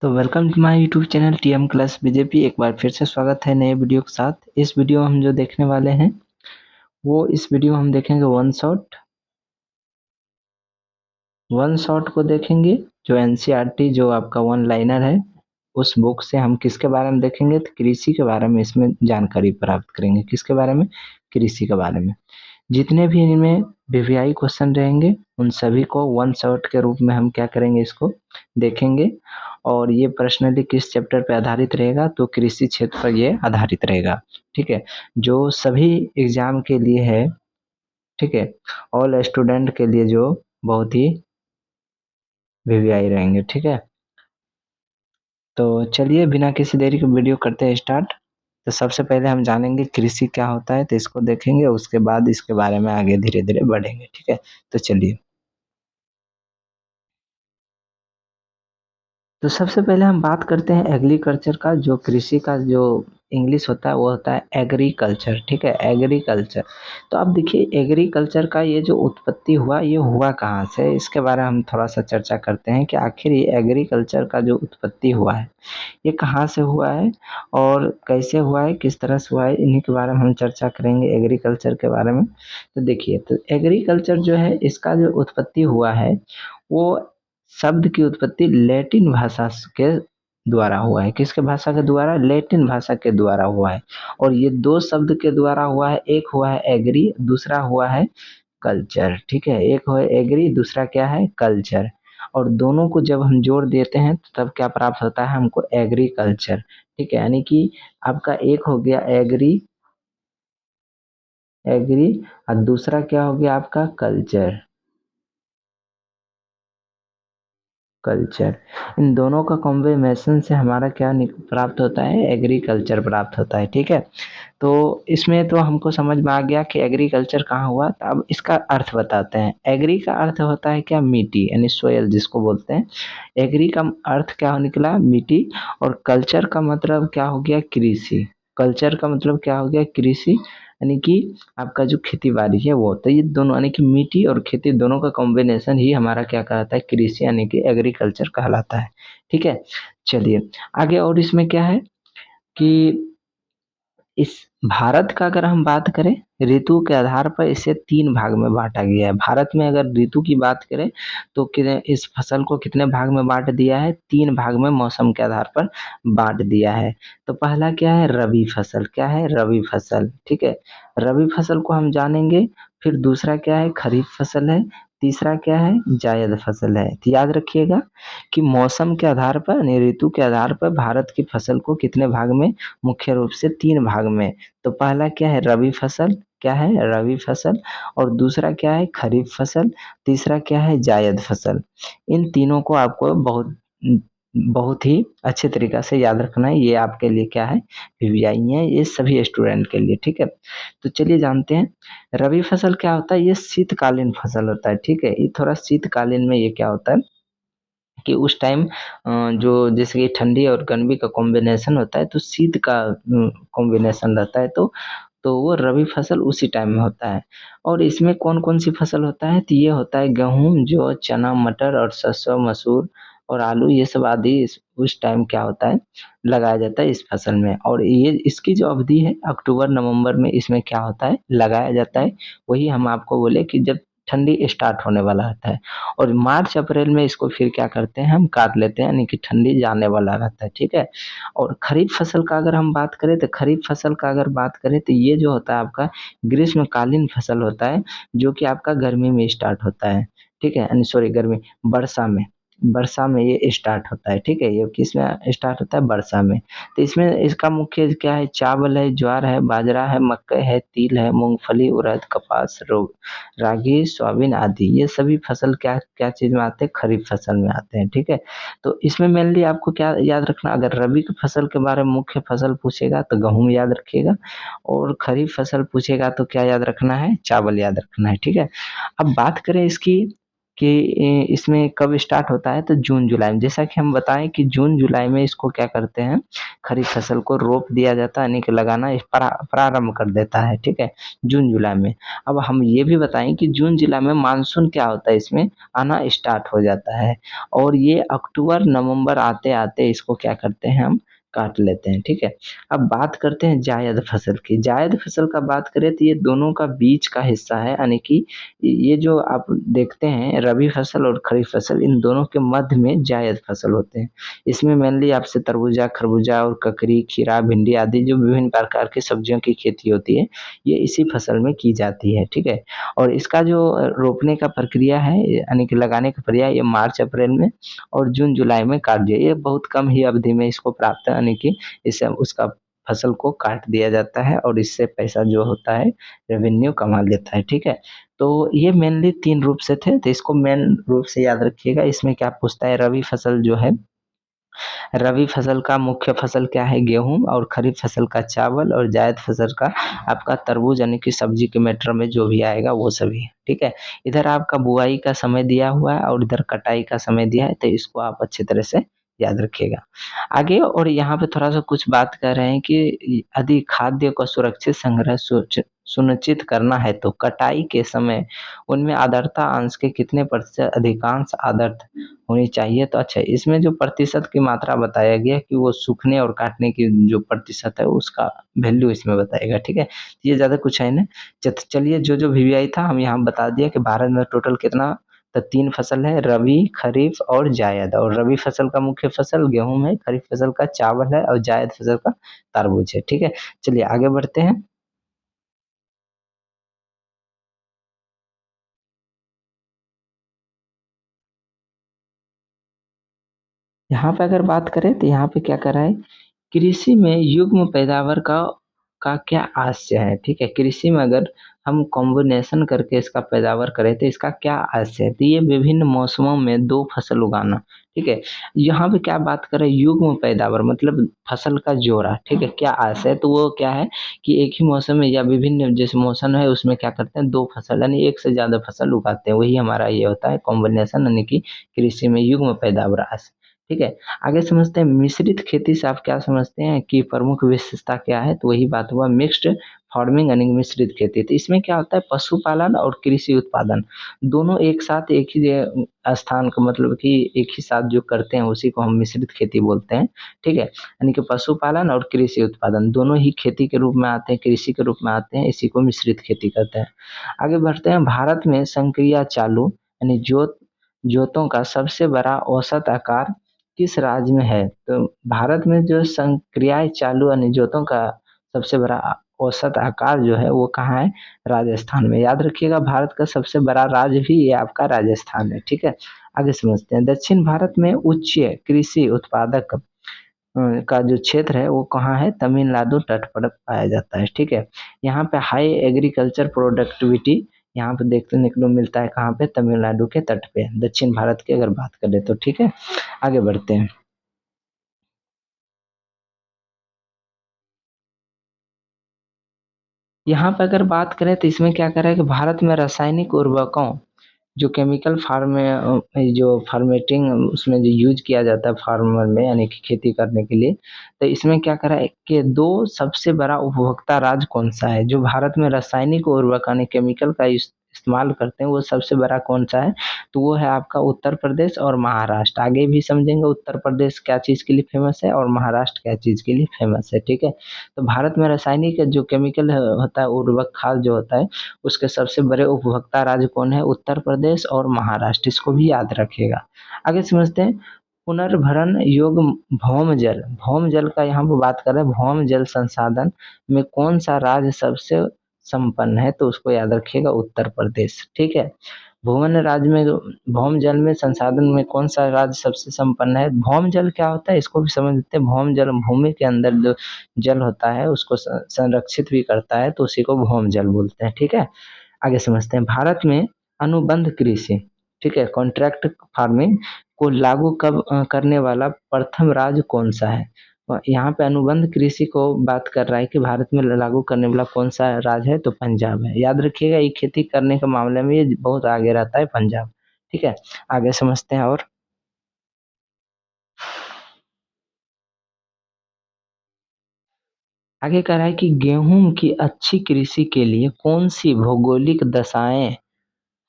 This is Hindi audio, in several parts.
तो welcome to my YouTube channel TM class BJP. एक बार फिर से स्वागत है नए वीडियो के साथ। इस वीडियो में हम जो देखने वाले हैं इस वीडियो में हम देखेंगे वन शॉट को देखेंगे, जो एनसीईआरटी जो आपका वन लाइनर है उस बुक से हम किसके बारे में देखेंगे, तो कृषि के बारे में इसमें जानकारी प्राप्त करेंगे। किसके बारे में? कृषि के बारे में। जितने भी इनमें वीवीआई क्वेश्चन रहेंगे उन सभी को वन शॉट के रूप में हम क्या करेंगे, इसको देखेंगे। और ये पर्सनली किस चैप्टर पे आधारित रहेगा, तो कृषि क्षेत्र पर ये आधारित रहेगा। ठीक है, जो सभी एग्जाम के लिए है। ठीक है, ऑल स्टूडेंट के लिए जो बहुत ही वीवीआई रहेंगे। ठीक है, तो चलिए बिना किसी देरी के वीडियो करते हैं स्टार्ट। तो सबसे पहले हम जानेंगे कृषि क्या होता है, तो इसको देखेंगे, उसके बाद इसके बारे में आगे धीरे धीरे बढ़ेंगे। ठीक है, तो चलिए। तो सबसे पहले हम बात करते हैं एग्रीकल्चर का। जो कृषि का जो इंग्लिश होता है वो होता है एग्रीकल्चर। ठीक है, एग्रीकल्चर। तो अब देखिए एग्रीकल्चर का ये जो उत्पत्ति हुआ, ये हुआ कहाँ से, इसके बारे में हम थोड़ा सा चर्चा करते हैं कि आखिर ये एग्रीकल्चर का जो उत्पत्ति हुआ है ये कहाँ से हुआ है और कैसे हुआ है, किस तरह से हुआ है, इन्हीं के बारे में हम चर्चा करेंगे, एग्रीकल्चर के बारे में। तो देखिए, तो एग्रीकल्चर जो है इसका जो उत्पत्ति हुआ है वो शब्द की उत्पत्ति लैटिन भाषा के द्वारा हुआ है। किसके भाषा के द्वारा? लैटिन भाषा के द्वारा हुआ है। और ये दो शब्द के द्वारा हुआ है, एक हुआ है एग्री, दूसरा हुआ है कल्चर। ठीक है, एक हुआ है एग्री, दूसरा क्या है? कल्चर। और दोनों को जब हम जोड़ देते हैं तो तब क्या प्राप्त होता है हमको? एग्रीकल्चर। ठीक है, यानी कि आपका एक हो गया एग्री, एग्री, और दूसरा क्या हो गया आपका? Culture, culture. इन दोनों का कॉम्बिनेशन से हमारा क्या प्राप्त होता है? एग्रीकल्चर प्राप्त होता है। ठीक है, तो इसमें तो हमको समझ में आ गया कि एग्रीकल्चर कहाँ हुआ। तो अब इसका अर्थ बताते हैं। एग्री का अर्थ होता है क्या? मिट्टी, यानी सोयल जिसको बोलते हैं। एग्री का अर्थ क्या निकला? मिट्टी। और कल्चर का मतलब क्या हो गया? कृषि। कल्चर का मतलब क्या हो गया? कृषि, यानी कि आपका जो खेती बाड़ी है वो। तो ये दोनों यानी कि मिट्टी और खेती दोनों का कॉम्बिनेशन ही हमारा क्या कहलाता है? कृषि, यानी कि एग्रीकल्चर कहलाता है। ठीक है, चलिए आगे। और इसमें क्या है कि इस भारत का अगर हम बात करें, ऋतु के आधार पर इसे 3 भाग में बाँटा गया है। भारत में अगर ऋतु की बात करें तो इस फसल को कितने भाग में बाँट दिया है? 3 भाग में मौसम के आधार पर बाँट दिया है। तो पहला क्या है? रबी फसल। क्या है? रबी फसल। ठीक है, रबी फसल को हम जानेंगे। फिर दूसरा क्या है? खरीफ फसल है। तीसरा क्या है? जायद फसल है। तो याद रखिएगा कि मौसम के आधार पर यानी ऋतु के आधार पर भारत की फसल को कितने भाग में? मुख्य रूप से 3 भाग में। तो पहला क्या है? रबी फसल। क्या है? रबी फसल। और दूसरा क्या है? खरीफ फसल। तीसरा क्या है? जायद फसल। इन तीनों को आपको बहुत ही अच्छे तरीक़ा से याद रखना है। ये आपके लिए क्या है? वीवीआई है, ये सभी स्टूडेंट के लिए। ठीक है, तो चलिए जानते हैं रबी फसल क्या होता है। ये शीतकालीन फसल होता है। ठीक है, ये थोड़ा शीतकालीन में ये क्या होता है कि उस टाइम जो जैसे कि ठंडी और गर्मी का कॉम्बिनेशन होता है तो शीत का कॉम्बिनेशन रहता है। तो वो रबी फसल उसी टाइम में होता है। और इसमें कौन-कौन सी फसल होता है? तो ये होता है गेहूँ, जौ, चना, मटर और सरसों, मसूर और आलू, ये सब आदि उस टाइम क्या होता है? लगाया जाता है इस फसल में। और ये इसकी जो अवधि है अक्टूबर नवंबर में इसमें क्या होता है? लगाया जाता है। वही हम आपको बोले कि जब ठंडी स्टार्ट होने वाला रहता है। और मार्च अप्रैल में इसको फिर क्या करते हैं? हम काट लेते हैं, यानी कि ठंडी जाने वाला रहता है। ठीक है, और खरीफ फसल का अगर हम बात करें तो खरीफ फसल का अगर बात करें तो ये जो होता है आपका ग्रीष्मकालीन फसल होता है, जो कि आपका गर्मी में स्टार्ट होता है। ठीक है, यानी सॉरी गर्मी, वर्षा में, वर्षा में ये स्टार्ट होता है। ठीक है, ये किसमें स्टार्ट होता है? वर्षा में। तो इसमें इसका मुख्य क्या है? चावल है, ज्वार है, बाजरा है, मक्का है, तिल है, मूंगफली, उड़द, कपास, रागी, सोयाबीन आदि, ये सभी फसल क्या क्या चीज़ में आते हैं? खरीफ फसल में आते हैं। ठीक है, तो इसमें मेनली आपको क्या याद रखना, अगर रबी की फसल के बारे में मुख्य फसल पूछेगा तो गेहूँ याद रखिएगा। और खरीफ फसल पूछेगा तो क्या याद रखना है? चावल याद रखना है। ठीक है, अब बात करें इसकी कि इसमें कब स्टार्ट होता है, तो जून जुलाई में। जैसा कि हम बताएँ कि जून जुलाई में इसको क्या करते हैं, खरीफ फसल को रोप दिया जाता है, यानी कि लगाना प्रारंभ कर देता है, ठीक है? जून जुलाई में। अब हम ये भी बताएँ कि जून जुलाई में मानसून क्या होता है, इसमें आना स्टार्ट हो जाता है और ये अक्टूबर नवंबर आते-आते इसको क्या करते हैं, हम काट लेते हैं, ठीक है? अब बात करते हैं जायद फसल की। जायद फसल का बात करें तो ये दोनों का बीच का हिस्सा है, यानी कि ये जो आप देखते हैं रबी फसल और खरीफ फसल, इन दोनों के मध्य में जायद फसल होते हैं। इसमें मेनली आपसे तरबूजा, खरबूजा और ककड़ी, खीरा, भिंडी आदि जो विभिन्न प्रकार की सब्जियों की खेती होती है, ये इसी फसल में की जाती है, ठीक है? और इसका जो रोपने का प्रक्रिया है, यानी कि लगाने का प्रक्रिया, ये मार्च अप्रैल में और जून जुलाई में काट दिया। ये बहुत कम ही अवधि में इसको प्राप्त, यानी कि इससे उसका फसल को काट दिया जाता है और इससे पैसा जो होता है रेवेन्यू कमा लेता है, ठीक है? तो ये मेनली 3 रूप से थे, तो इसको मेन रूप से याद रखिएगा। इसमें क्या पूछता है, रबी फसल जो है, रबी फसल का मुख्य फसल क्या है, गेहूँ, और खरीफ फसल का चावल, और जायद फसल का आपका तरबूज, यानी कि सब्जी के मैटर में जो भी आएगा वो सभी है, ठीक है? इधर आपका बुआई का समय दिया हुआ है और इधर कटाई का समय दिया है, तो इसको आप अच्छी तरह से याद रखिएगा। आगे और यहाँ पे थोड़ा-सा कुछ बात कर रहे हैं कि यदि खाद्य को सुरक्षित संग्रह सुनिश्चित करना है, तो कटाई के समय उनमें आर्द्रता अंश के कितने प्रतिशत अधिकांश आर्द्रता होनी चाहिए? तो अच्छा, इसमें जो प्रतिशत की मात्रा बताया गया कि वो सूखने और काटने की जो प्रतिशत है उसका वैल्यू इसमें बताएगा, ठीक है? ये ज़्यादा कुछ है नहीं। चलिए जो-जो वीवीआई था हम यहाँ बता दिए कि भारत में टोटल कितना, तो 3 फसल है, रबी, खरीफ और जायद। और रबी फसल का मुख्य फसल गेहूँ है, खरीफ फसल का चावल है और जायद फसल का तरबूज है, ठीक है? चलिए आगे बढ़ते हैं। यहाँ पे अगर बात करें तो यहाँ पे क्या करा है, कृषि में युग्म पैदावार का क्या आशय है, ठीक है? कृषि में अगर हम कॉम्बिनेशन करके इसका पैदावार करें तो इसका क्या आशय है? तो ये विभिन्न मौसमों में 2 फसल उगाना, ठीक है? यहाँ पे क्या बात करें, युग्म पैदावार मतलब फसल का जोड़ा, ठीक है? क्या आशय है? तो वो क्या है कि एक ही मौसम में या विभिन्न जैसे मौसम है उसमें क्या करते हैं, 2 फसल यानी एक से ज़्यादा फसल उगाते हैं, वही हमारा ये होता है कॉम्बिनेशन, यानी कि कृषि में युग्म पैदावार आशय, ठीक है? आगे समझते हैं मिश्रित खेती से आप क्या समझते हैं कि प्रमुख विशेषता क्या है? तो वही बात हुआ मिक्स्ड फार्मिंग यानी मिश्रित खेती। तो इसमें क्या होता है, पशुपालन और कृषि उत्पादन दोनों एक साथ एक ही स्थान का मतलब कि एक ही साथ जो करते हैं उसी को हम मिश्रित खेती बोलते हैं, ठीक है? यानी कि पशुपालन और कृषि उत्पादन दोनों ही खेती के रूप में आते हैं, कृषि के रूप में आते हैं, इसी को मिश्रित खेती कहते हैं। आगे बढ़ते हैं, भारत में संक्रिया चालू यानी जोतों का सबसे बड़ा औसत आकार किस राज्य में है? तो भारत में जो संक्रियाएँ चालू यानी जोतों का सबसे बड़ा औसत आकार जो है वो कहाँ है? राजस्थान में। याद रखिएगा भारत का सबसे बड़ा राज्य भी ये आपका राजस्थान है, ठीक है? आगे समझते हैं दक्षिण भारत में उच्च कृषि उत्पादक का जो क्षेत्र है वो कहाँ है? तमिलनाडु तट पर पाया जाता है, ठीक है? यहाँ पे हाई एग्रीकल्चर प्रोडक्टिविटी यहाँ पे देखने को मिलता है कहाँ पे? तमिलनाडु के तट पे, दक्षिण भारत की अगर बात करें तो, ठीक है? आगे बढ़ते हैं। यहाँ पे अगर बात करें तो इसमें क्या करा है कि भारत में रासायनिक उर्वरकों जो केमिकल जो फार्मेटिंग उसमें जो यूज़ किया जाता है फार्मर में यानी कि खेती करने के लिए, तो इसमें क्या करा है कि 2 सबसे बड़ा उपभोक्ता राज्य कौन-सा है? जो भारत में रासायनिक उर्वरक यानी केमिकल का इस्तेमाल करते हैं, वो सबसे बड़ा कौन-सा है? तो वो है आपका उत्तर प्रदेश और महाराष्ट्र। आगे भी समझेंगे उत्तर प्रदेश क्या चीज़ के लिए फ़ेमस है और महाराष्ट्र क्या चीज़ के लिए फ़ेमस है, ठीक है? तो भारत में रासायनिक जो केमिकल होता है उर्वरक खाद जो होता है उसके सबसे बड़े उपभोक्ता राज्य कौन है? उत्तर प्रदेश और महाराष्ट्र, इसको भी याद रखिएगा। आगे समझते हैं पुनर्भरण योग्य भौम जल का यहाँ पे बात कर रहे हैं, भौम जल संसाधन में कौन-सा राज्य सबसे संपन्न है? तो उसको याद रखिएगा उत्तर प्रदेश, ठीक है? भुवन राज्य में भौम जल में संसाधन में कौन-सा राज्य सबसे संपन्न है? भौम जल क्या होता है इसको भी समझ लेते हैं। भौम जल भूमि के अंदर जो जल होता है उसको संरक्षित भी करता है तो उसी को भौम जल बोलते हैं, ठीक है? आगे समझते हैं भारत में अनुबंध कृषि, ठीक है, कॉन्ट्रैक्ट फार्मिंग को लागू कब करने वाला प्रथम राज्य कौन-सा है? यहाँ पे अनुबंध कृषि को बात कर रहा है कि भारत में लागू करने वाला कौन-सा राज्य है? तो पंजाब है। याद रखिएगा ये खेती करने के मामले में ये बहुत आगे रहता है पंजाब, ठीक है, आगे समझते हैं और आगे कह रहा है कि गेहूँ की अच्छी कृषि के लिए कौन-सी भौगोलिक दशाएँ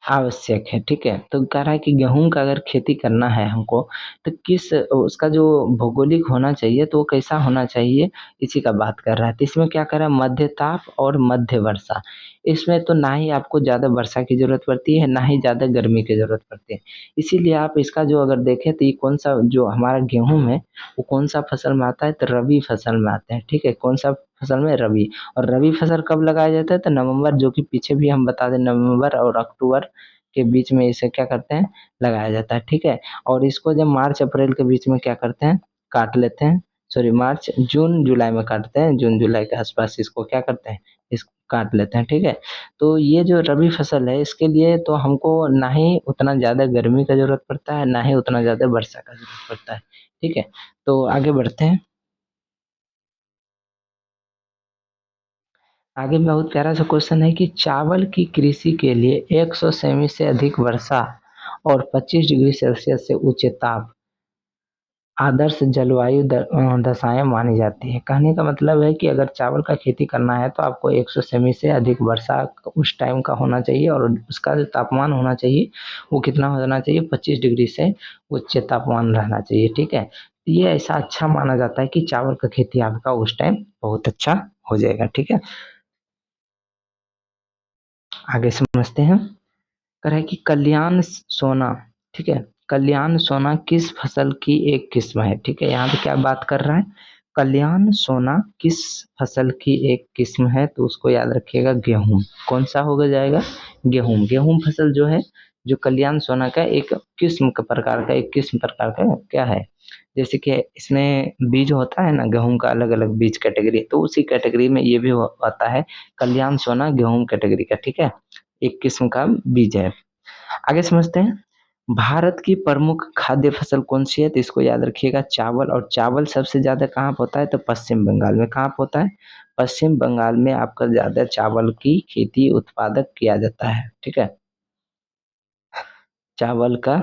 आवश्यक है, ठीक है? तो कह रहा है कि गेहूँ का अगर खेती करना है हमको, तो किस उसका जो भौगोलिक होना चाहिए, तो वो कैसा होना चाहिए, इसी का बात कर रहा है। तो इसमें क्या कर रहा है, मध्य ताप और मध्य वर्षा। इसमें तो ना ही आपको ज़्यादा वर्षा की ज़रूरत पड़ती है, ना ही ज़्यादा गर्मी की ज़रूरत पड़ती है। इसीलिए आप इसका जो अगर देखें तो ये कौन-सा जो हमारा गेहूँ है, वो कौन-सा फसल में आता है, तो रबी फसल में आता है, ठीक है? कौन-सा फसल में? रबी। और रबी फसल कब लगाया जाता है? तो नवंबर, जो कि पीछे भी हम बता दें, नवंबर और अक्टूबर के बीच में इसे क्या करते हैं, लगाया जाता है, ठीक है? और इसको जब मार्च अप्रैल के बीच में क्या करते हैं, काट लेते हैं, सॉरी मार्च जून जुलाई में काटते हैं, जून जुलाई के आसपास इसको क्या करते हैं, इस काट लेते हैं, ठीक है? तो ये जो रबी फसल है, इसके लिए तो हमको ना ही उतना ज़्यादा गर्मी का ज़रूरत पड़ता है, ना ही उतना ज़्यादा वर्षा का ज़रूरत पड़ता है, ठीक है? तो आगे बढ़ते हैं। आगे बहुत प्यारा सा क्वेश्चन है कि चावल की कृषि के लिए 100 सेमी से अधिक वर्षा और 25 डिग्री सेल्सियस से उच्च ताप आदर्श जलवायु दशाएं मानी जाती है। कहने का मतलब है कि अगर चावल का खेती करना है तो आपको 100 सेमी से अधिक वर्षा उस टाइम का होना चाहिए और उसका जो तापमान होना चाहिए वो कितना होना चाहिए, 25 डिग्री से उच्च तापमान रहना चाहिए, ठीक है? ये ऐसा अच्छा माना जाता है कि चावल का खेती आपका उस टाइम बहुत अच्छा हो जाएगा, ठीक है? आगे समझते हैं। कर है कि कल्याण सोना, ठीक है? कल्याण सोना किस फसल की एक किस्म है, ठीक है? यहाँ पे क्या बात कर रहा है, कल्याण सोना किस फसल की एक किस्म है, तो उसको याद रखिएगा, गेहूं। कौन सा होगा जाएगा, गेहूं। गेहूं फसल जो है, जो कल्याण सोना का एक किस्म का प्रकार का, एक किस्म प्रकार का क्या है, जैसे कि इसमें बीज होता है ना, गेहूं का अलग अलग बीज कैटेगरी, तो उसी कैटेगरी में ये भी आता है, कल्याण सोना गेहूं कैटेगरी का, ठीक है? एक किस्म का बीज है। आगे समझते हैं। भारत की प्रमुख खाद्य फसल कौन सी है, तो इसको याद रखिएगा, चावल। और चावल सबसे ज्यादा कहाँ पे होता है, तो पश्चिम बंगाल में। कहाँ पे होता है, पश्चिम बंगाल में आपका ज्यादा चावल की खेती उत्पादक किया जाता है, ठीक है? चावल का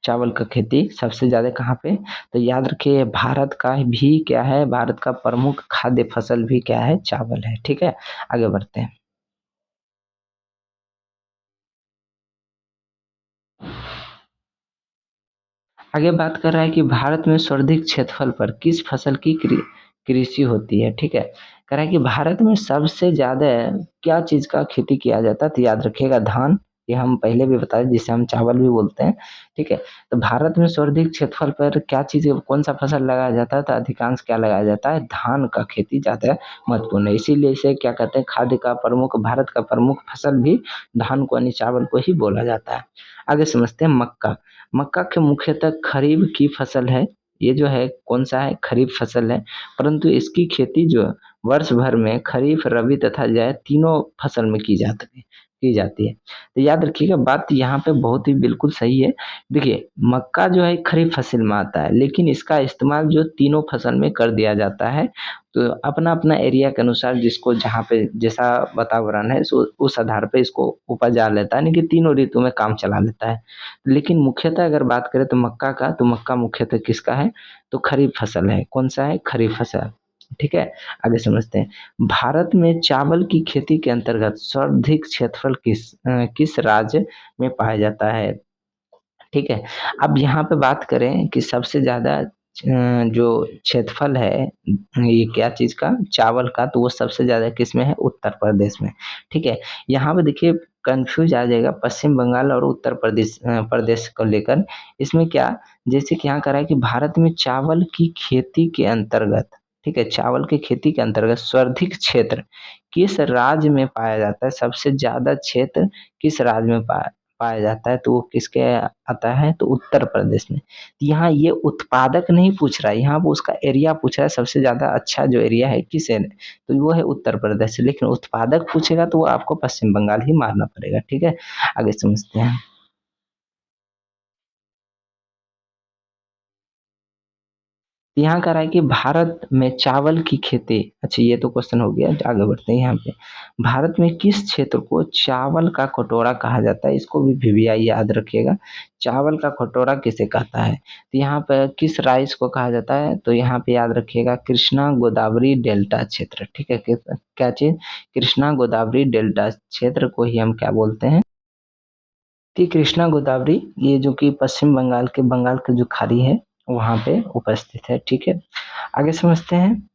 चावल का खेती सबसे ज्यादा कहाँ पे, तो याद रखिए, भारत का भी क्या है, भारत का प्रमुख खाद्य फसल भी क्या है, चावल है, ठीक है? आगे बढ़ते हैं। आगे बात कर रहा है कि भारत में सर्वाधिक क्षेत्रफल पर किस फसल की कृषि होती है, ठीक है? कह रहा है कि भारत में सबसे ज्यादा क्या चीज का खेती किया जाता है, तो याद रखिएगा, धान। ये हम पहले भी बताए, जिसे हम चावल भी बोलते हैं, ठीक है? तो भारत में सर्वाधिक क्षेत्रफल पर क्या चीज, कौन सा फसल लगाया जाता है, तो अधिकांश क्या लगाया जाता है, धान का खेती ज्यादा महत्वपूर्ण है। इसीलिए इसे क्या कहते हैं, खाद्य का प्रमुख, भारत का प्रमुख फसल भी धान को यानी चावल को ही बोला जाता है। आगे समझते हैं, मक्का। मक्का के मुख्यतः खरीफ की फसल है। ये जो है कौन सा है, खरीफ फसल है। परंतु इसकी खेती जो वर्ष भर में खरीफ, रबी तथा जायद तीनों फसल में की जाती है। तो याद रखिएगा, बात यहाँ पे बहुत ही बिल्कुल सही है। देखिए, मक्का जो है खरीफ फसल में आता है, लेकिन इसका इस्तेमाल जो तीनों फसल में कर दिया जाता है। तो अपना अपना एरिया के अनुसार जिसको जहाँ पे जैसा वातावरण है, उस आधार पे इसको उपजा लेता है, यानी कि तीनों ऋतु में काम चला लेता है। लेकिन मुख्यतः अगर बात करें तो मक्का का, तो मक्का मुख्यतः किसका है, तो खरीफ फसल है। कौन सा है, खरीफ फसल, ठीक है? आगे समझते हैं। भारत में चावल की खेती के अंतर्गत सर्वाधिक क्षेत्रफल किस राज्य में पाया जाता है, ठीक है? अब यहाँ पे बात करें कि सबसे ज़्यादा जो क्षेत्रफल है, ये क्या चीज़ का, चावल का, तो वो सबसे ज़्यादा किस में है, उत्तर प्रदेश में, ठीक है? यहाँ पे देखिए, कंफ्यूज आ जाएगा पश्चिम बंगाल और उत्तर प्रदेश को लेकर। इसमें क्या, जैसे कि यहाँ कह रहा है कि भारत में चावल की खेती के अंतर्गत, ठीक है, चावल की खेती के अंतर्गत सर्वाधिक क्षेत्र किस राज्य में पाया जाता है, सबसे ज्यादा क्षेत्र किस राज्य में पाया जाता है, तो वो किसके आता है, तो उत्तर प्रदेश में। तो यहाँ ये उत्पादक नहीं पूछ रहा है, यहाँ वो उसका एरिया पूछ रहा है, सबसे ज्यादा अच्छा जो एरिया है किस एरिया, तो वो है उत्तर प्रदेश। लेकिन उत्पादक पूछेगा तो वो आपको पश्चिम बंगाल ही मारना पड़ेगा, ठीक है? आगे समझते हैं। यहाँ कह रहा है कि भारत में चावल की खेती, अच्छा ये तो क्वेश्चन हो गया, आगे बढ़ते हैं यहाँ पे। भारत में किस क्षेत्र को चावल का कटोरा कहा जाता है? इसको भी वीवीआई याद रखिएगा। चावल का कटोरा किसे कहता है? तो यहाँ पे किस राइस को कहा जाता है? तो यहाँ पे याद रखिएगा कृष्णा गोदावरी डेल्टा क्षेत्र, ठीक है। क्या चीज? कृष्णा गोदावरी डेल्टा क्षेत्र को ही हम क्या बोलते हैं? कि कृष्णा गोदावरी, ये जो कि पश्चिम बंगाल के जो खाड़ी है वहाँ पे उपस्थित है, ठीक है। आगे समझते हैं।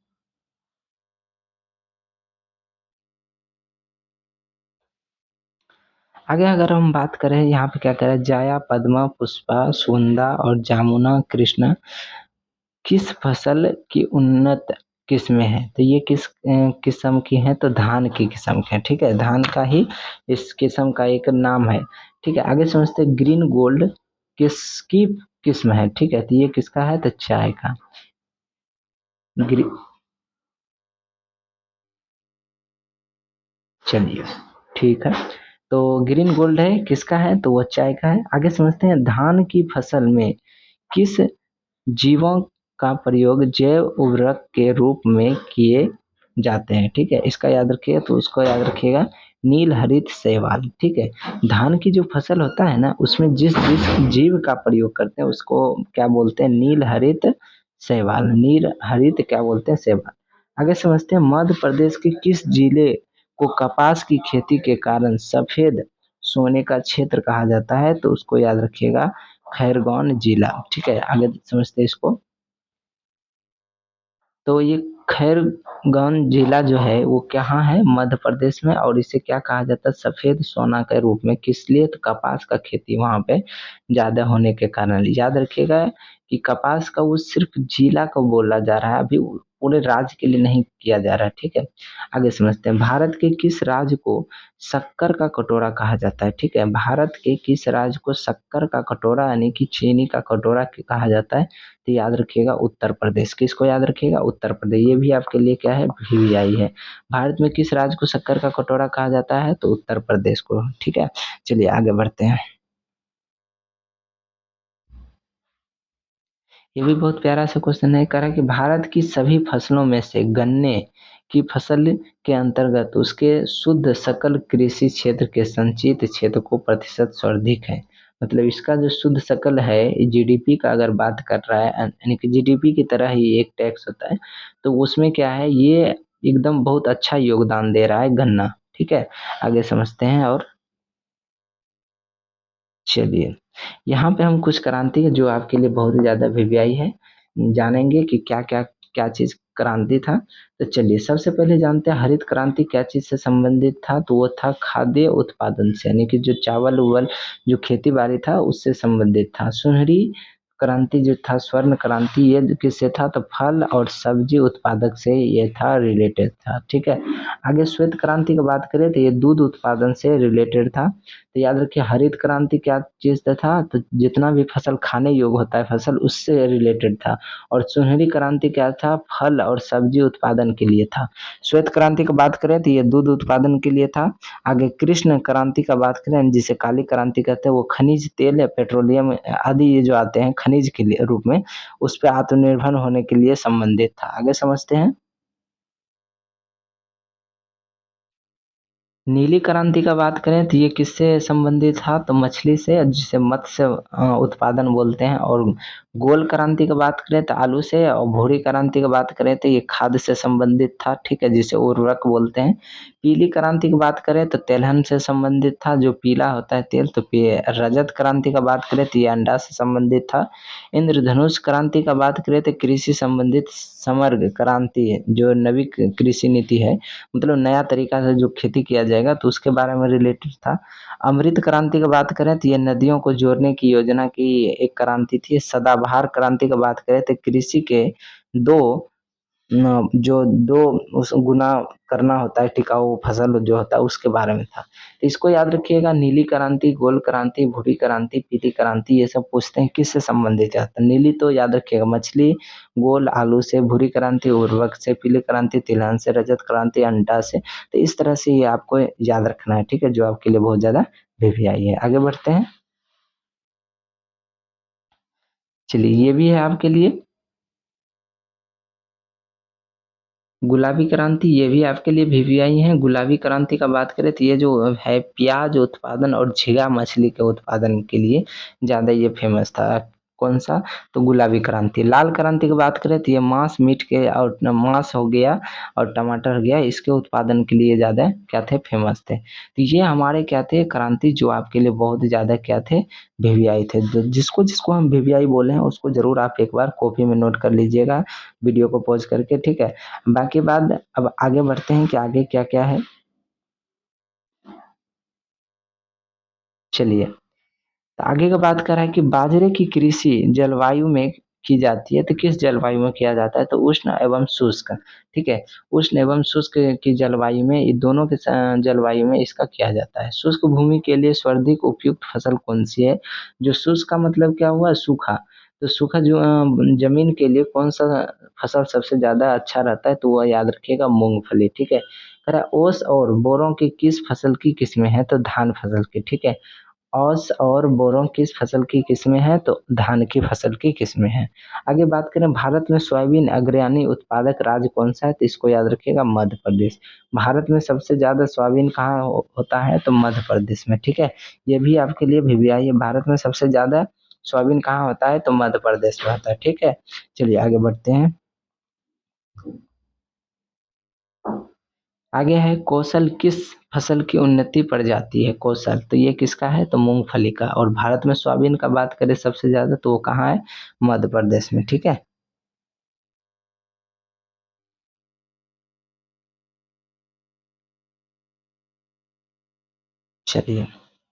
आगे अगर हम बात करें, यहाँ पे क्या कह रहा है, जाया, पद्मा, पुष्पा, सुगंधा और जामुना कृष्णा किस फसल की उन्नत किस्में हैं? तो ये किस किस्म की हैं? तो धान की किस्म के हैं, ठीक है। धान का ही इस किस्म का एक नाम है, ठीक है। आगे समझते हैं, ग्रीन गोल्ड किसकी किस्म है? ठीक है, तो ये किसका है? तो चाय का। ग्री चलिए, ठीक है। तो ग्रीन गोल्ड है किसका है? तो वो चाय का है। आगे समझते हैं, धान की फसल में किस जीवों का प्रयोग जैव उर्वरक के रूप में किए जाते हैं? ठीक है, इसका याद रखिएगा। तो उसको याद रखिएगा, नील हरित शैवाल, ठीक है। धान की जो फसल होता है ना, उसमें जिस जिस जीव का प्रयोग करते हैं उसको क्या बोलते हैं? नील हरित शैवाल। नील हरित क्या बोलते हैं? शैवाल। आगे समझते हैं, मध्य प्रदेश के किस जिले को कपास की खेती के कारण सफेद सोने का क्षेत्र कहा जाता है? तो उसको याद रखिएगा, खैरगौन जिला, ठीक है। आगे समझते हैं इसको। तो ये खैरगंज जिला जो है वो कहाँ है? मध्य प्रदेश में। और इसे क्या कहा जाता है? सफेद सोना के रूप में। किस लिए? तो कपास का खेती वहाँ पे ज्यादा होने के कारण। याद रखिएगा कि कपास का वो सिर्फ जिला को बोला जा रहा है, अभी पूरे राज्य के लिए नहीं किया जा रहा है, ठीक है। आगे समझते हैं, भारत के किस राज्य को शक्कर का कटोरा कहा जाता है? ठीक है, भारत के किस राज्य को शक्कर का कटोरा यानी कि चीनी का कटोरा कहा जाता है? तो याद रखिएगा, उत्तर प्रदेश। किसको याद रखिएगा? उत्तर प्रदेश। ये भी आपके लिए क्या है? वीवीआई है। भारत में किस राज्य को शक्कर का कटोरा कहा जाता है? तो उत्तर प्रदेश को, ठीक है। चलिए आगे बढ़ते हैं। ये भी बहुत प्यारा सा क्वेश्चन है। कह रहा है कि भारत की सभी फसलों में से गन्ने की फसल के अंतर्गत उसके शुद्ध सकल कृषि क्षेत्र के संचित क्षेत्र को प्रतिशत से अधिक है। मतलब इसका जो शुद्ध सकल है, जीडीपी का अगर बात कर रहा है, यानी कि जीडीपी की तरह ही एक टैक्स होता है, तो उसमें क्या है, ये एकदम बहुत अच्छा योगदान दे रहा है गन्ना, ठीक है। आगे समझते हैं। और चलिए, यहाँ पे हम कुछ क्रांति है जो आपके लिए बहुत ही ज़्यादा वीवीआई है, जानेंगे कि क्या क्या क्या चीज़ क्रांति था। तो चलिए सबसे पहले जानते हैं, हरित क्रांति क्या चीज़ से संबंधित था? तो वो था खाद्य उत्पादन से, यानी कि जो चावल उवल जो खेती बाड़ी था उससे संबंधित था। सुनहरी क्रांति जो था, स्वर्ण क्रांति, ये किससे था? तो फल और सब्जी उत्पादक से ये था, रिलेटेड था, ठीक है। आगे श्वेत क्रांति की बात करें तो ये दूध उत्पादन से रिलेटेड था। तो याद रखिए, हरित क्रांति क्या चीज था? तो जितना भी फसल खाने योग्य होता है फसल, उससे रिलेटेड था। और सुनहरी क्रांति क्या था? फल और सब्जी उत्पादन के लिए था। श्वेत क्रांति की बात करें तो ये दूध उत्पादन के लिए था। आगे कृष्ण क्रांति का बात करें, जिसे काली क्रांति कहते हैं, वो खनिज तेल, पेट्रोलियम आदि ये जो आते हैं खनिज के लिए रूप में, उस पर आत्मनिर्भर होने के लिए संबंधित था। आगे समझते हैं। नीली क्रांति का बात करें तो ये किससे संबंधित था? तो मछली से, जिसे मत्स्य उत्पादन बोलते हैं। और गोल क्रांति की बात करें तो आलू से। और भूरी क्रांति की बात करें तो ये खाद्य से संबंधित था, ठीक है, जिसे उर्वरक बोलते हैं। पीली क्रांति की बात करें तो तेलहन से संबंधित था, जो पीला होता है तेल। तो रजत क्रांति का बात करें तो ये अंडा से संबंधित था। इंद्रधनुष क्रांति का बात करें तो कृषि संबंधित। समग्र क्रांति जो नवी कृषि नीति है, मतलब नया तरीका से जो खेती किया जाएगा, तो उसके बारे में रिलेटेड था। अमृत क्रांति की बात करें तो ये नदियों को जोड़ने की योजना की एक क्रांति थी। सदाबहार क्रांति की बात करें तो कृषि के दो जो दो उस गुना करना होता है, टिकाऊ फसल जो होता है उसके बारे में था। तो इसको याद रखिएगा, नीली क्रांति, गोल क्रांति, भूरी क्रांति, पीली क्रांति, ये सब पूछते हैं किससे संबंधित है। तो नीली तो याद रखिएगा मछली, गोल आलू से, भूरी क्रांति उर्वरक से, पीली क्रांति तिलहन से, रजत क्रांति अंडा से। तो इस तरह से ये आपको याद रखना है, ठीक है, जो आपके लिए बहुत ज्यादा वीवीआई है। आगे बढ़ते हैं। चलिए, ये भी है आपके लिए। गुलाबी क्रांति ये भी आपके लिए वीवीआई है। गुलाबी क्रांति का बात करें तो ये जो है प्याज उत्पादन और झींगा मछली के उत्पादन के लिए ज़्यादा ये फेमस था। कौन सा? तो गुलाबी क्रांति। लाल क्रांति की बात करें तो ये मांस मीट के और मांस हो गया और टमाटर हो गया, इसके उत्पादन के लिए ज़्यादा क्या थे? फेमस थे। तो ये हमारे क्या थे? क्रांति जो आपके लिए बहुत ज़्यादा क्या थे? वीवीआई थे। जिसको जिसको हम वीवीआई बोले हैं उसको ज़रूर आप एक बार कॉपी में नोट कर लीजिएगा वीडियो को पॉज करके, ठीक है। बाकी बात अब आगे बढ़ते हैं कि आगे क्या क्या है। चलिए, तो आगे का बात कर रहा है कि बाजरे की कृषि जलवायु में की जाती है। तो किस जलवायु में किया जाता है? तो उष्ण एवं शुष्क, ठीक है। उष्ण एवं शुष्क की जलवायु में, ये दोनों के जलवायु में इसका किया जाता है। शुष्क भूमि के लिए सर्वाधिक उपयुक्त फसल कौन सी है? जो शुष्क का मतलब क्या हुआ? सूखा। तो सूखा जो जमीन के लिए कौन सा फसल सबसे ज्यादा अच्छा रहता है? तो वह याद रखिएगा, मूंगफली, ठीक है। कह रहा है ओस और बोरों की किस फसल की किस्में हैं? तो धान फसल की, ठीक है। औस और बोरों किस फसल की किस्में हैं? तो धान की फसल की किस्में हैं। आगे बात करें, भारत में सोयाबीन अग्रणी उत्पादक राज्य कौन सा है? तो इसको याद रखिएगा, मध्य प्रदेश। भारत में सबसे ज्यादा सोयाबीन कहाँ होता है? तो मध्य प्रदेश में, ठीक है। ये भी आपके लिए वीवीआई है। भारत में सबसे ज्यादा सोयाबीन कहाँ होता है? तो मध्य प्रदेश में होता है, ठीक है। चलिए आगे बढ़ते हैं। आगे है कौशल किस फसल की उन्नति प्रजाति है? कौशल, तो ये किसका है? तो मूंगफली का। और भारत में सोयाबीन का बात करें सबसे ज्यादा तो वो कहाँ है? मध्य प्रदेश में, ठीक है। चलिए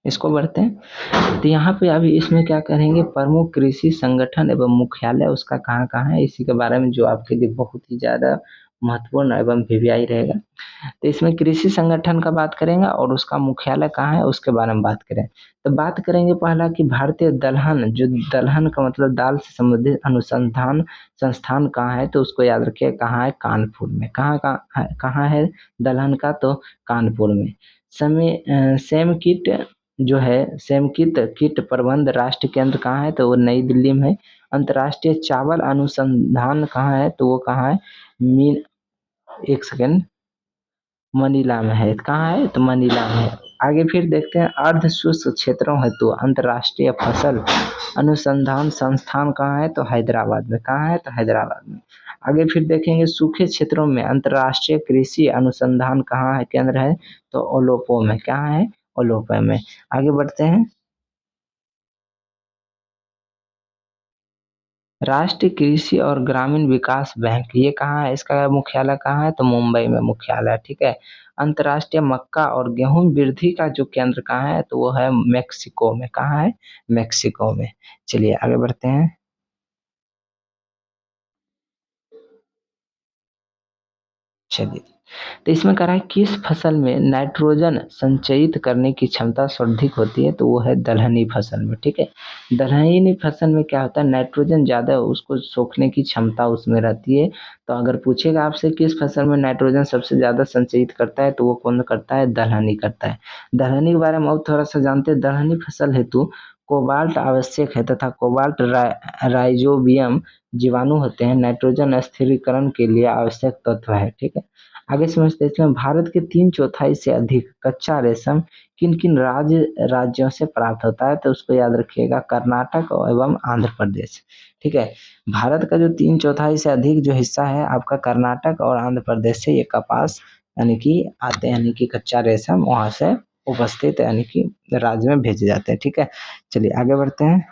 इसको बढ़ते हैं। तो यहाँ पे अभी इसमें क्या करेंगे, प्रमुख कृषि संगठन एवं मुख्यालय उसका कहाँ कहाँ है, इसी के बारे में जो आपके लिए बहुत ही ज्यादा महत्वपूर्ण एवं वीवीआई रहेगा। तो इसमें कृषि संगठन का बात करेंगे और उसका मुख्यालय कहाँ है उसके बारे में बात करें। तो बात करेंगे पहला कि भारतीय दलहन, जो दलहन का मतलब दाल से संबंधित अनुसंधान संस्थान कहाँ है? तो उसको याद रखिए, कहाँ है? कानपुर में। कहाँ है दलहन का? तो कानपुर में। सेम किट जो है, सेम किट कीट प्रबंध राष्ट्रीय केंद्र कहाँ है? तो वो नई दिल्ली में है। अंतर्राष्ट्रीय चावल अनुसंधान कहाँ है? तो वो कहाँ है? मीन एक सेकेंड, मनीला में है। कहाँ है? तो मनीला में है। आगे फिर देखते हैं, अर्ध शुष्क क्षेत्रों हेतु अंतर्राष्ट्रीय फसल अनुसंधान संस्थान कहाँ है? तो हैदराबाद में। कहाँ है? तो हैदराबाद में। आगे फिर देखेंगे, सूखे क्षेत्रों में अंतर्राष्ट्रीय कृषि अनुसंधान कहाँ है? केंद्र है? तो ओलोपो में। कहाँ है? ओलोपो में। आगे बढ़ते हैं, राष्ट्रीय कृषि और ग्रामीण विकास बैंक ये कहाँ है? इसका मुख्यालय कहाँ है? तो मुंबई में मुख्यालय, ठीक है। अंतर्राष्ट्रीय मक्का और गेहूं वृद्धि का जो केंद्र कहाँ है? तो वो है मेक्सिको में। कहाँ है? मेक्सिको में। चलिए आगे बढ़ते हैं। चलिए, तो इसमें कह रहा है किस फसल में नाइट्रोजन संचयित करने की क्षमता सर्वाधिक होती है? तो वो है दलहनी फसल में, ठीक है। दलहनी फसल में क्या होता है, नाइट्रोजन ज़्यादा उसको सोखने की क्षमता उसमें रहती है। तो अगर पूछेगा आपसे किस फसल में नाइट्रोजन सबसे ज़्यादा संचयित करता है, तो वो कौन करता है? दलहनी करता है। दलहनी के बारे में और थोड़ा सा जानते हैं। दलहनी फसल हेतु कोबाल्ट आवश्यक है तथा कोबाल्ट राइजोबियम जीवाणु होते हैं, नाइट्रोजन स्थिरीकरण के लिए आवश्यक तत्व है, ठीक है। आगे समझते हैं, इसमें भारत के 3/4 से अधिक कच्चा रेशम किन किन राज्यों से प्राप्त होता है? तो उसको याद रखिएगा, कर्नाटक एवं आंध्र प्रदेश, ठीक है। भारत का जो 3/4 से अधिक जो हिस्सा है आपका कर्नाटक और आंध्र प्रदेश से ये कपास यानी कि आते हैं, यानी कि कच्चा रेशम वहां से उपस्थित यानी कि राज्य में भेजे जाते हैं, ठीक है। चलिए आगे बढ़ते हैं।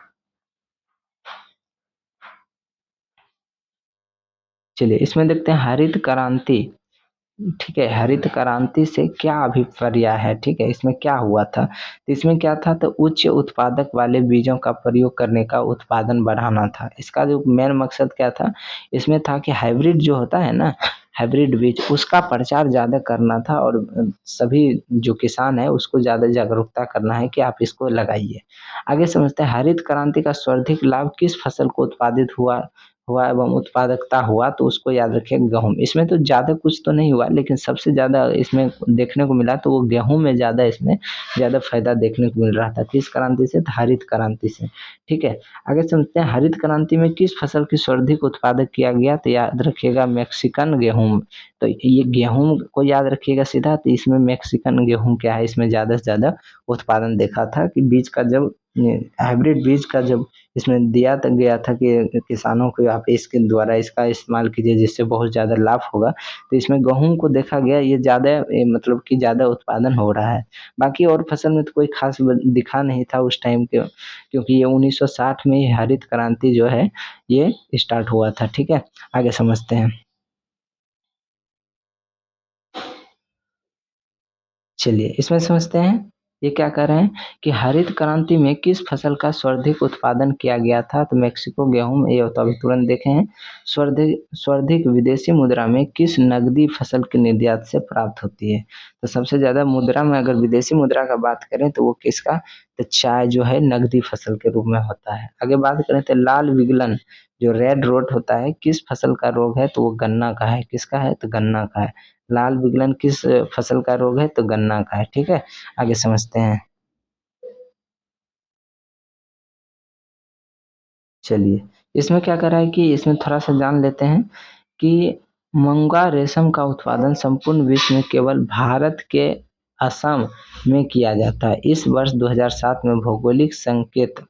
चलिए इसमें देखते हैं हरित क्रांति, ठीक है। हरित क्रांति से क्या अभिप्राय है? ठीक है, इसमें क्या हुआ था? तो इसमें क्या था, तो उच्च उत्पादक वाले बीजों का प्रयोग करने का उत्पादन बढ़ाना था। इसका जो मेन मकसद क्या था, इसमें था कि हाइब्रिड जो होता है ना, हाइब्रिड बीज उसका प्रचार ज़्यादा करना था और सभी जो किसान है उसको ज़्यादा जागरूकता करना है कि आप इसको लगाइए। आगे समझते हैं, हरित क्रांति का सर्वाधिक लाभ किस फसल को उत्पादित हुआ हुआ एवं उत्पादकता हुआ? तो उसको याद रखिए, गेहूँ। इसमें तो ज़्यादा कुछ तो नहीं हुआ, लेकिन सबसे ज़्यादा इसमें देखने को मिला तो वो गेहूँ में ज़्यादा इसमें ज़्यादा फायदा देखने को मिल रहा था। किस क्रांति से? तो हरित क्रांति से, ठीक है। आगे समझते हैं, हरित क्रांति में किस फसल की सर्वाधिक उत्पादक किया गया? तो याद रखिएगा, मैक्सिकन गेहूँ। तो ये गेहूँ को याद रखिएगा सीधा, तो इसमें मैक्सिकन गेहूँ क्या है, इसमें ज़्यादा से ज़्यादा उत्पादन देखा था कि बीज का जब हाइब्रिड बीज का जब इसमें दिया त गया था कि किसानों को आप इसके द्वारा इसका इस्तेमाल कीजिए जिससे बहुत ज़्यादा लाभ होगा। तो इसमें गेहूँ को देखा गया ये ज़्यादा मतलब कि ज़्यादा उत्पादन हो रहा है। बाकी और फसल में तो कोई ख़ास दिखा नहीं था उस टाइम के, क्योंकि ये 1960 में ही हरित क्रांति जो है ये स्टार्ट हुआ था, ठीक है? आगे समझते हैं। चलिए इसमें समझते हैं, ये क्या कह रहे हैं कि हरित क्रांति में किस फसल का सर्वाधिक उत्पादन किया गया था? तो मेक्सिको गेहूँ, ये तो अभी तुरंत देखे हैं। सर्वाधिक विदेशी मुद्रा में किस नकदी फसल के निर्यात से प्राप्त होती है? तो सबसे ज़्यादा मुद्रा में अगर विदेशी मुद्रा का बात करें तो वो किसका? तो चाय जो है नकदी फसल के रूप में होता है। आगे बात करें तो लाल विगलन जो रेड रोट होता है किस फसल का रोग है? तो वो गन्ना का है। किसका है? तो गन्ना का है। लाल विगलन किस फसल का रोग है? तो गन्ना का है, ठीक है? आगे समझते हैं। चलिए, इसमें क्या कह रहा है कि इसमें थोड़ा-सा जान लेते हैं कि मूंगा रेशम का उत्पादन संपूर्ण विश्व में केवल भारत के असम में किया जाता है। इस वर्ष 2007 में भौगोलिक संकेत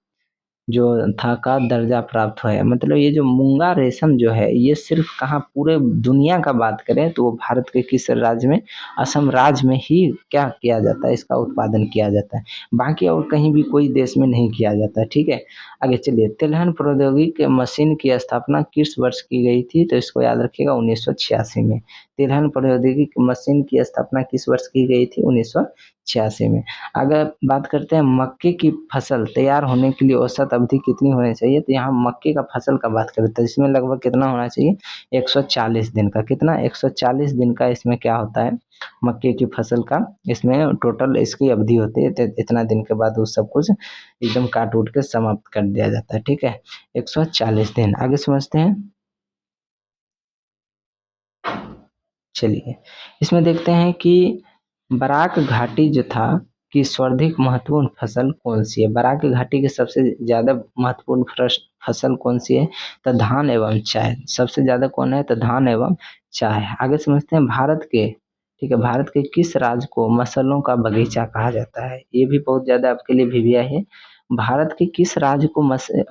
जो था का दर्जा प्राप्त हुआ है। मतलब ये जो मूंगा रेशम जो है ये सिर्फ कहाँ पूरे दुनिया का बात करें तो वो भारत के किस राज्य में? असम राज्य में ही क्या किया जाता है? इसका उत्पादन किया जाता है। बाकी और कहीं भी कोई देश में नहीं किया जाता है, ठीक है? आगे चलिए, तिलहन प्रौद्योगिकी मशीन की स्थापना किस वर्ष की गई थी? तो इसको याद रखिएगा 1986 में। तिलहन प्रौद्योगिकी मशीन की स्थापना किस वर्ष की गई थी? 1986 में। अगर बात करते हैं मक्के की फसल तैयार होने के लिए औसत अवधि कितनी होनी चाहिए? तो यहाँ मक्के का फसल का बात करें तो इसमें लगभग कितना होना चाहिए? 140 दिन का। कितना? 140 दिन का इसमें क्या होता है? मक्के की फसल का इसमें टोटल इसकी अवधि होती है। तो इतना दिन के बाद वो सब कुछ एकदम काट उट के समाप्त कर दिया जाता है, ठीक है? 140 दिन। आगे समझते हैं। चलिए, इसमें देखते हैं कि बराक घाटी जो था की सर्वाधिक महत्वपूर्ण फसल कौन-सी है? बराक घाटी की सबसे ज़्यादा महत्वपूर्ण फसल कौन-सी है? तो धान एवं चाय। सबसे ज़्यादा कौन है? तो धान एवं चाय। आगे समझते हैं भारत के, ठीक है, भारत के किस राज्य को मसालों का बगीचा कहा जाता है? ये भी बहुत ज़्यादा आपके लिए वीवीआई है। भारत के किस राज्य को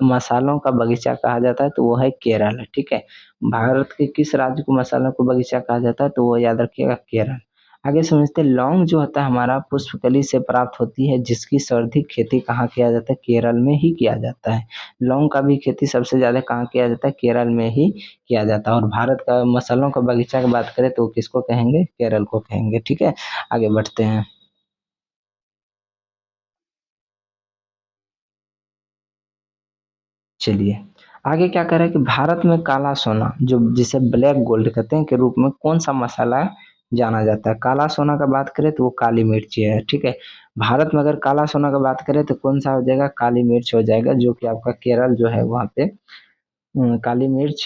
मसालों का बगीचा कहा जाता है? तो वो है केरल, ठीक है? भारत के किस राज्य को मसालों का बगीचा कहा जाता है? तो वो याद रखिएगा केरल। आगे समझते हैं लौंग जो होता है हमारा पुष्पकली से प्राप्त होती है जिसकी सर्वाधिक खेती कहाँ किया जाता है? केरल में ही किया जाता है। लौंग का भी खेती सबसे ज़्यादा कहाँ किया जाता है? केरल में ही किया जाता है। और भारत का मसालों का बगीचा की बात करें तो किसको कहेंगे? केरल को कहेंगे, ठीक है? आगे बढ़ते हैं। चलिए, आगे क्या कह रहा है कि भारत में काला सोना जो जिसे ब्लैक गोल्ड कहते हैं के रूप में कौन-सा मसाला जाना जाता है? काला सोना का बात करें तो वो काली मिर्च है, ठीक है? भारत में अगर काला सोना का बात करें तो कौन-सा हो जाएगा? काली मिर्च हो जाएगा जो कि आपका केरल जो है वहाँ पे काली मिर्च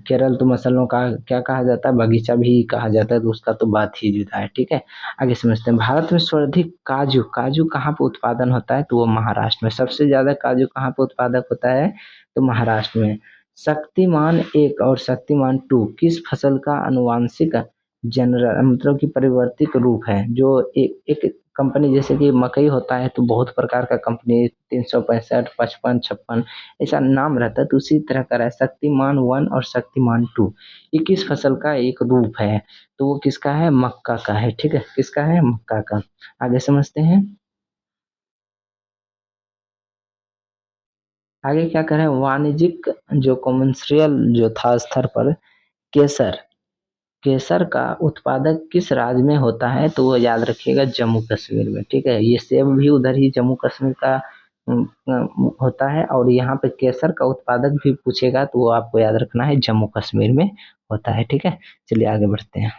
केरल तो मसालों का क्या कहा जाता है? बगीचा भी कहा जाता है तो उसका तो बात ही जुदा है, ठीक है? आगे समझते हैं भारत में सर्वाधिक काजू काजू कहाँ पे उत्पादन होता है? तो वो महाराष्ट्र में। सबसे ज़्यादा काजू कहाँ पे उत्पादक होता है? तो महाराष्ट्र में। शक्तिमान 1 और शक्तिमान 2 किस फसल का आनुवांशिक मतलब कि परिवर्तित रूप है? जो एक कंपनी जैसे कि मकई होता है तो बहुत प्रकार का कंपनी 365, 55, 56 ऐसा नाम रहता है तो उसी तरह का रहा है शक्तिमान 1 और शक्तिमान 2 ये किस फसल का एक रूप है? तो वो किसका है? मक्का का है, ठीक है? किसका है? मक्का का। आगे समझते हैं। आगे क्या करें वाणिज्यिक जो कमर्शियल जो था स्तर पर केसर केसर का उत्पादक किस राज्य में होता है? तो वो याद रखिएगा जम्मू कश्मीर में, ठीक है? ये सेब भी उधर ही जम्मू कश्मीर का होता है और यहाँ पे केसर का उत्पादक भी पूछेगा तो वो आपको याद रखना है जम्मू कश्मीर में होता है, ठीक है? चलिए आगे बढ़ते हैं।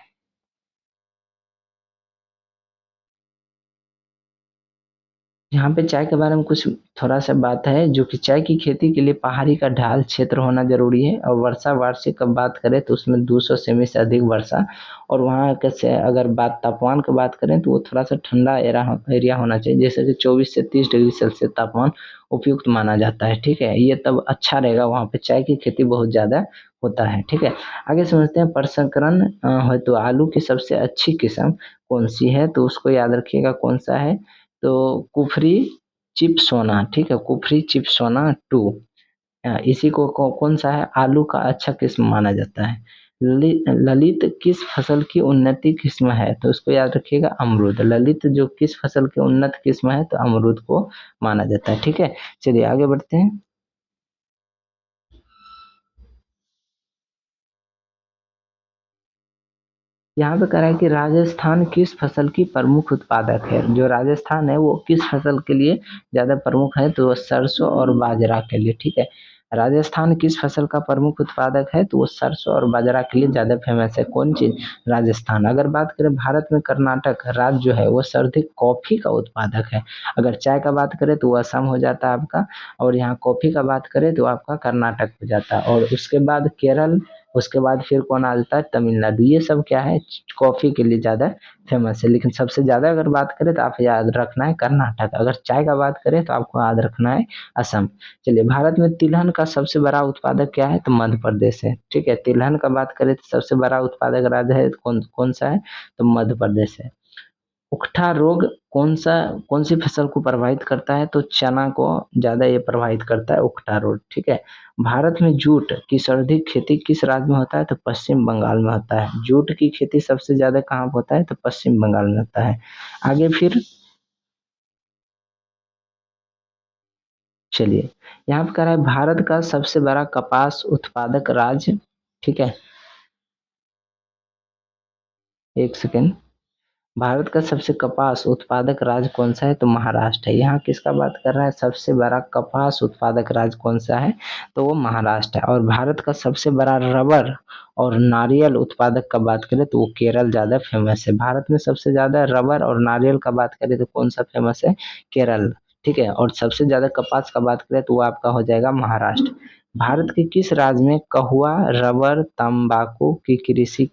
यहाँ पे चाय के बारे में कुछ थोड़ा-सा बात है जो कि चाय की खेती के लिए पहाड़ी का ढाल क्षेत्र होना ज़रूरी है और वर्षा वार्षिक का बात करें तो उसमें 200 सेमी से अधिक वर्षा और वहाँ के से अगर बात तापमान की बात करें तो वो थोड़ा-सा ठंडा एरिया होना चाहिए जैसे कि 24 से 30 डिग्री सेल्सियस तापमान उपयुक्त माना जाता है, ठीक है? ये तब अच्छा रहेगा वहाँ पे चाय की खेती बहुत ज़्यादा होता है, ठीक है। आगे समझते हैं प्रसंस्करण है तो आलू की सबसे अच्छी किस्म कौन सी है, तो उसको याद रखिएगा कौन सा है, तो कुफरी चिप सोना, ठीक है, कुफरी चिप सोना टू। इसी को कौन सा है, आलू का अच्छा किस्म माना जाता है। ललित किस फसल की उन्नति किस्म है, तो उसको याद रखिएगा अमरूद। ललित जो किस फसल की उन्नत किस्म है, तो अमरूद को माना जाता है, ठीक है। चलिए आगे बढ़ते हैं। यहाँ पे कह रहा है कि राजस्थान किस फसल की प्रमुख उत्पादक है। जो राजस्थान है वो किस फसल के लिए ज़्यादा प्रमुख है, तो वो सरसों और बाजरा के लिए, ठीक है। राजस्थान किस फसल का प्रमुख उत्पादक है, तो वो सरसों और बाजरा के लिए ज़्यादा फेमस है। कौन चीज़, राजस्थान। अगर बात करें भारत में, कर्नाटक राज्य जो है वो सर्वाधिक कॉफ़ी का उत्पादक है। अगर चाय का बात करें तो वो असम हो जाता है आपका, और यहाँ कॉफ़ी का बात करें तो आपका कर्नाटक हो जाता है, और उसके बाद केरल, उसके बाद फिर कौन आता है, तमिलनाडु। ये सब क्या है, कॉफ़ी के लिए ज़्यादा फेमस है। लेकिन सबसे ज़्यादा अगर बात करें तो आप याद रखना है कर्नाटक। अगर चाय का बात करें तो आपको याद रखना है असम। चलिए, भारत में तिलहन का सबसे बड़ा उत्पादक क्या है, तो मध्य प्रदेश है, ठीक है। तिलहन का बात करें तो सबसे बड़ा उत्पादक राज्य है, कौन कौन सा है, तो मध्य प्रदेश है। उकठा रोग कौन सी फसल को प्रभावित करता है, तो चना को ज़्यादा ये प्रभावित करता है उकठा रोग, ठीक है। भारत में जूट की सर्वाधिक खेती किस राज्य में होता है, तो पश्चिम बंगाल में होता है। जूट की खेती सबसे ज़्यादा कहाँ पे होता है, तो पश्चिम बंगाल में होता है। आगे फिर चलिए, यहाँ पे कह रहा है भारत का सबसे बड़ा कपास उत्पादक राज्य, ठीक है, एक सेकेंड। भारत का सबसे कपास उत्पादक राज्य कौन सा है, तो महाराष्ट्र है। यहाँ किसका बात कर रहा है, सबसे बड़ा कपास उत्पादक राज्य कौन सा है, तो वो महाराष्ट्र है। और भारत का सबसे बड़ा रबर और नारियल उत्पादक का बात करें तो वो केरल ज़्यादा फेमस है। भारत में सबसे ज़्यादा रबर और नारियल का बात करें तो कौन सा फेमस है, केरल, ठीक है। और सबसे ज़्यादा कपास का बात करें तो वो आपका हो जाएगा महाराष्ट्र। भारत के किस राज्य में कहुआ रबर तंबाकू की कृषि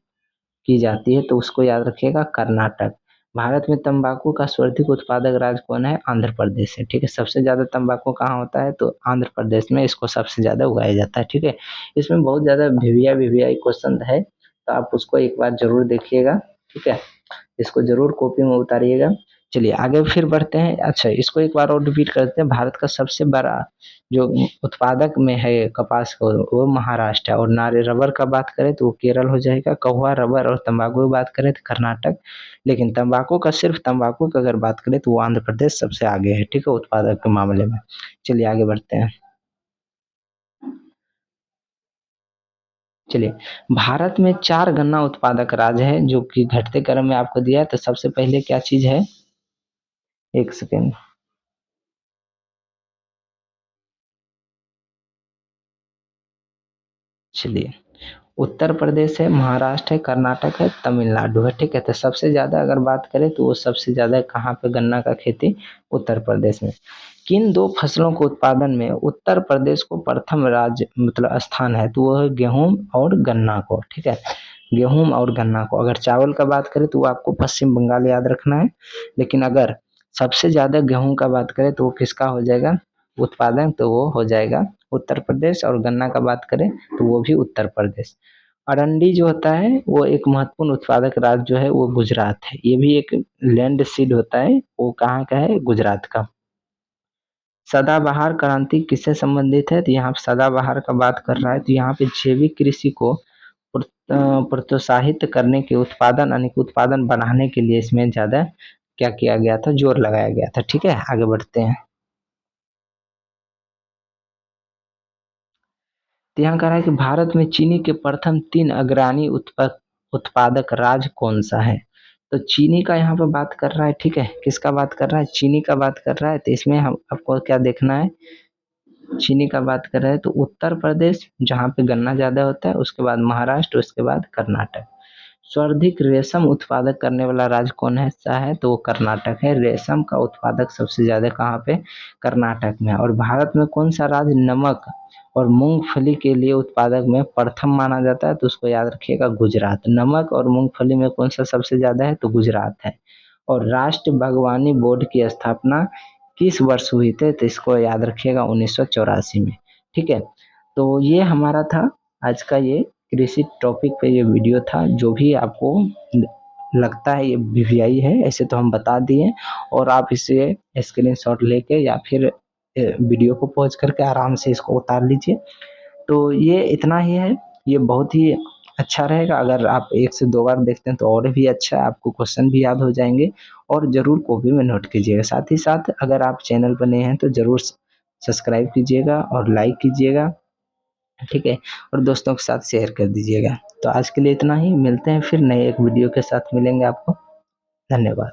की जाती है, तो उसको याद रखिएगा कर्नाटक। भारत में तंबाकू का सर्वाधिक उत्पादक राज्य कौन है, आंध्र प्रदेश है, ठीक है। सबसे ज़्यादा तंबाकू कहाँ होता है, तो आंध्र प्रदेश में इसको सबसे ज़्यादा उगाया जाता है, ठीक है। इसमें बहुत ज़्यादा वीविया वीविया क्वेश्चन है, तो आप उसको एक बार जरूर देखिएगा, ठीक है। इसको जरूर कॉपी में उतारिएगा। चलिए आगे फिर बढ़ते हैं। अच्छा, इसको एक बार और रिपीट करते हैं। भारत का सबसे बड़ा जो उत्पादक में है कपास को, वो महाराष्ट्र है। और नारे रबर का बात करें तो वो केरल हो जाएगा। कहुआ रबर और तंबाकू की बात करें तो कर्नाटक। लेकिन तंबाकू का, सिर्फ तंबाकू की अगर बात करें तो वो आंध्र प्रदेश सबसे आगे है, ठीक है, उत्पादक के मामले में। चलिए आगे बढ़ते हैं। चलिए, भारत में चार गन्ना उत्पादक राज्य है जो कि घटते क्रम में आपको दिया है। तो सबसे पहले क्या चीज है, एक सेकेंड। चलिए, उत्तर प्रदेश है, महाराष्ट्र है, कर्नाटक है, तमिलनाडु है, ठीक है। तो सबसे ज़्यादा अगर बात करें तो वो सबसे ज़्यादा कहाँ पे गन्ना का खेती, उत्तर प्रदेश में। किन दो फसलों के उत्पादन में उत्तर प्रदेश को प्रथम राज्य मतलब स्थान है, तो वो है गेहूं और गन्ना को, ठीक है। गेहूं और गन्ना को। अगर चावल का बात करें तो वो आपको पश्चिम बंगाल याद रखना है। लेकिन अगर सबसे ज़्यादा गेहूं का बात करें तो वो किसका हो जाएगा उत्पादन, तो वो हो जाएगा उत्तर प्रदेश। और गन्ना का बात करें तो वो भी उत्तर प्रदेश। अरंडी जो होता है वो एक महत्वपूर्ण उत्पादक राज्य जो है वो गुजरात है। ये भी एक लैंड सीड होता है, वो कहाँ का है, गुजरात का। सदाबहार क्रांति किससे संबंधित है, तो यहाँ पे सदाबहार का बात कर रहा है। तो यहाँ पे जैविक कृषि को प्रोत्साहित करने के, उत्पादन यानी कि उत्पादन बढ़ाने के लिए इसमें ज्यादा क्या किया गया था, जोर लगाया गया था, ठीक है। आगे बढ़ते हैं। तो यहाँ कह रहा है कि भारत में चीनी के प्रथम तीन अग्रणी उत्पादक राज्य कौन सा है। तो चीनी का यहाँ पे बात कर रहा है, ठीक है। किसका बात कर रहा है, चीनी का बात कर रहा है। तो इसमें हम आपको क्या देखना है, चीनी का बात कर रहे हैं तो उत्तर प्रदेश जहाँ पे गन्ना ज्यादा होता है, उसके बाद महाराष्ट्र, उसके बाद कर्नाटक। सर्वाधिक रेशम उत्पादक करने वाला राज्य कौन है सा है, तो वो कर्नाटक है। रेशम का उत्पादक सबसे ज्यादा कहाँ पे, कर्नाटक में। और भारत में कौन सा राज्य नमक और मूंगफली के लिए उत्पादक में प्रथम माना जाता है, तो उसको याद रखिएगा गुजरात। नमक और मूंगफली में कौन सा सबसे ज्यादा है, तो गुजरात है। और राष्ट्रीय बागवानी बोर्ड की स्थापना किस वर्ष हुई थी, तो इसको याद रखिएगा 1984 में, ठीक है। तो ये हमारा था आज का ये कृषि टॉपिक पे ये वीडियो था। जो भी आपको लगता है ये वीवीआई है ऐसे तो हम बता दिए, और आप इसे स्क्रीनशॉट लेके या फिर वीडियो को पॉज करके आराम से इसको उतार लीजिए। तो ये इतना ही है। ये बहुत ही अच्छा रहेगा, अगर आप 1 से 2 बार देखते हैं तो और भी अच्छा है, आपको क्वेश्चन भी याद हो जाएँगे, और ज़रूर कॉपी में नोट कीजिएगा। साथ ही साथ अगर आप चैनल पर नए हैं तो ज़रूर सब्सक्राइब कीजिएगा और लाइक कीजिएगा, ठीक है? और दोस्तों के साथ शेयर कर दीजिएगा। तो आज के लिए इतना ही, मिलते हैं फिर नए एक वीडियो के साथ मिलेंगे आपको। धन्यवाद।